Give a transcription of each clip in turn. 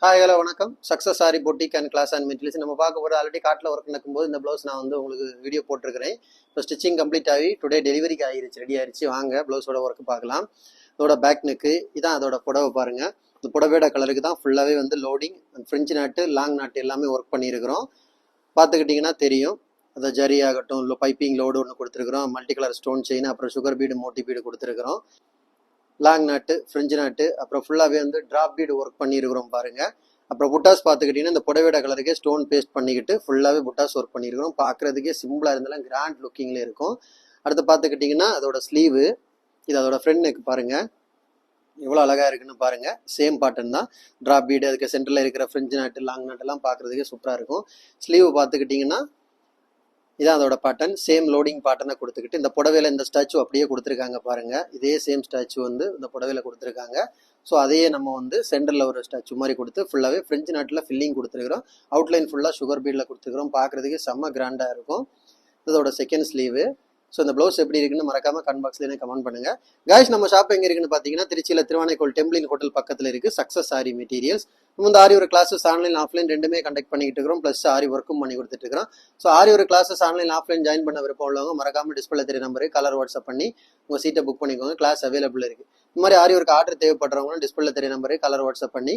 Hi hello வணக்கம். Success sari boutique and class and materials நம்ம பார்க்க போகிற ஆல்ரெடி காட்டில் ஒர்க் நடக்கும்போது இந்த ப்ளவுஸ் நான் உங்களுக்கு வீடியோ போட்டிருக்கிறேன். இப்போ ஸ்டிச்சிங் கம்ப்ளீட் ஆகி டுடே டெலிவரிக்கு ஆகிருச்சு, ரெடி ஆயிடுச்சு. வாங்க ப்ளவுஸோட ஒர்க் பார்க்கலாம். இதோட பேக் நெக்கு இதான், அதோட புடவை பாருங்கள். இந்த புடவையோட கலருக்கு தான் ஃபுல்லாகவே லோடிங் ஃப்ரெஞ்சு நாட்டு லாங் நாட்டு எல்லாமே ஒர்க் பண்ணியிருக்கிறோம். பார்த்துக்கிட்டிங்கன்னா தெரியும். அந்த ஜரி ஆகட்டும், இல்லை பைப்பிங் லோடு ஒன்று கொடுத்துருக்குறோம். மல்டி கலர் ஸ்டோன் செயின், அப்புறம் சுகர் பீடு மோட்டி பீடு கொடுத்துருக்குறோம். லாங் நாட்டு ஃப்ரெஞ்சு நாட்டு, அப்புறம் ஃபுல்லாகவே ட்ராப் பீடு ஒர்க் பண்ணியிருக்கிறோம் பாருங்கள். அப்புறம் புட்டாஸ் பார்த்துக்கிட்டிங்கன்னா இந்த புடவையோட கலருக்கே ஸ்டோன் பேஸ்ட் பண்ணிக்கிட்டு ஃபுல்லாகவே புட்டாஸ் ஒர்க் பண்ணியிருக்கிறோம். பார்க்குறதுக்கே சிம்பிளாக இருந்தாலும் கிராண்ட் லுக்கிங்கில் இருக்கும். அடுத்து பார்த்துக்கிட்டிங்கன்னா அதோட ஸ்லீவு, இது அதோட ஃப்ரண்ட் நெக் பாருங்கள் எவ்வளோ அழகாக இருக்குன்னு பாருங்கள். சேம் பாட்டன் தான், ட்ராப் பீடு, அதுக்கு சென்டரில் இருக்கிற ஃப்ரெஞ்சு நாட்டு லாங் நாட்டெல்லாம் பார்க்குறதுக்கே சூப்பராக இருக்கும். ஸ்லீவ் பார்த்துக்கிட்டிங்கன்னா இதான் அதோட பேட்டர்ன், சேம் லோடிங் பேட்டர்னை கொடுத்துக்கிட்டு இந்த புடவையில் இந்த ஸ்டாச்சு அப்படியே கொடுத்துருக்காங்க பாருங்கள். இதே சேம் ஸ்டாச்சு இந்த புடவையில் கொடுத்துருக்காங்க. ஸோ அதையே நம்ம சென்டரில் ஒரு ஸ்டாச்சு மாதிரி கொடுத்து ஃபுல்லாகவே ஃப்ரெஞ்சு நாட்டில் ஃபில்லிங் கொடுத்துருக்குறோம். அவுட்லைன் ஃபுல்லாக சுகர் பீடில் கொடுத்துருக்குறோம். பார்க்குறதுக்கு செம்ம கிராண்டாக இருக்கும். இதோட செகண்ட் ஸ்லீவு. ஸோ இந்த ப்ளவுஸ் எப்படி இருக்குன்னு மறக்காம கமெண்ட் பாக்ஸ்ல கமெண்ட் பண்ணுங்க. கைஸ், நம்ம ஷாப் எங்க இருக்குன்னு பார்த்தீங்கன்னா திருச்சியில் திருவானைக்கோள் டெம்பிளின் ஹோட்டல் பக்கத்தில் இருக்கு சக்ஸஸ் சாரி மெட்டீரியல்ஸ். நம்ம இந்த ஆரி ஒரு கிளாஸஸ் ஆன்லைன் ஆஃப்லைன் ரெண்டுமே கண்டக்ட் பண்ணிட்டு இருக்கிறோம். ப்ளஸ் ஆரி ஒர்க்கும் பண்ணி கொடுத்துட்டு இருக்கிறோம். ஸோ ஆரி ஒரு கிளாஸஸ் ஆன்லைன் ஆஃப்லைன் ஜாயின் பண்ண விருப்பம் உள்ளவங்க மறக்காம டிஸ்பிளே தெரிய நம்பருக்கு கலர் வாட்ஸ்அப் பண்ணி உங்க சீட்டை புக் பண்ணிக்கோங்க. கிளாஸ் அவைலபிள் இருக்கு. இந்த மாதிரி ஆரி ஒர்க் ஆர்டர் தேவைப்படுறவங்களும் டிஸ்பிளே தெரிய நம்பருக்கு கலர் வாட்ஸ்அப் பண்ணி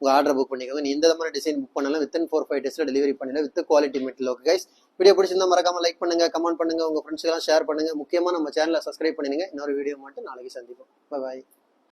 உங்கள் ஆர்டர் புக் பண்ணிக்கோங்க. நீ இந்த மாதிரி டிசைன் புக் பண்ணலாம் வித்தின் 4-5 டேஸில் டெலிவரி பண்ணிடலாம் with quality material. Okay guys, video பிடிச்சிருந்தா மறக்காம லைக் பண்ணுங்க, கமெண்ட் பண்ணுங்க, உங்க ஃப்ரெண்ட்ஸ்க்கெல்லாம் ஷேர் பண்ணுங்க. முக்கியமாக நம்ம சேனலை சப்ஸ்கிரைப் பண்ணிடுங்க. இன்னொரு வீடியோ மட்டும் நாளைக்கு சந்திப்போம். பாய்.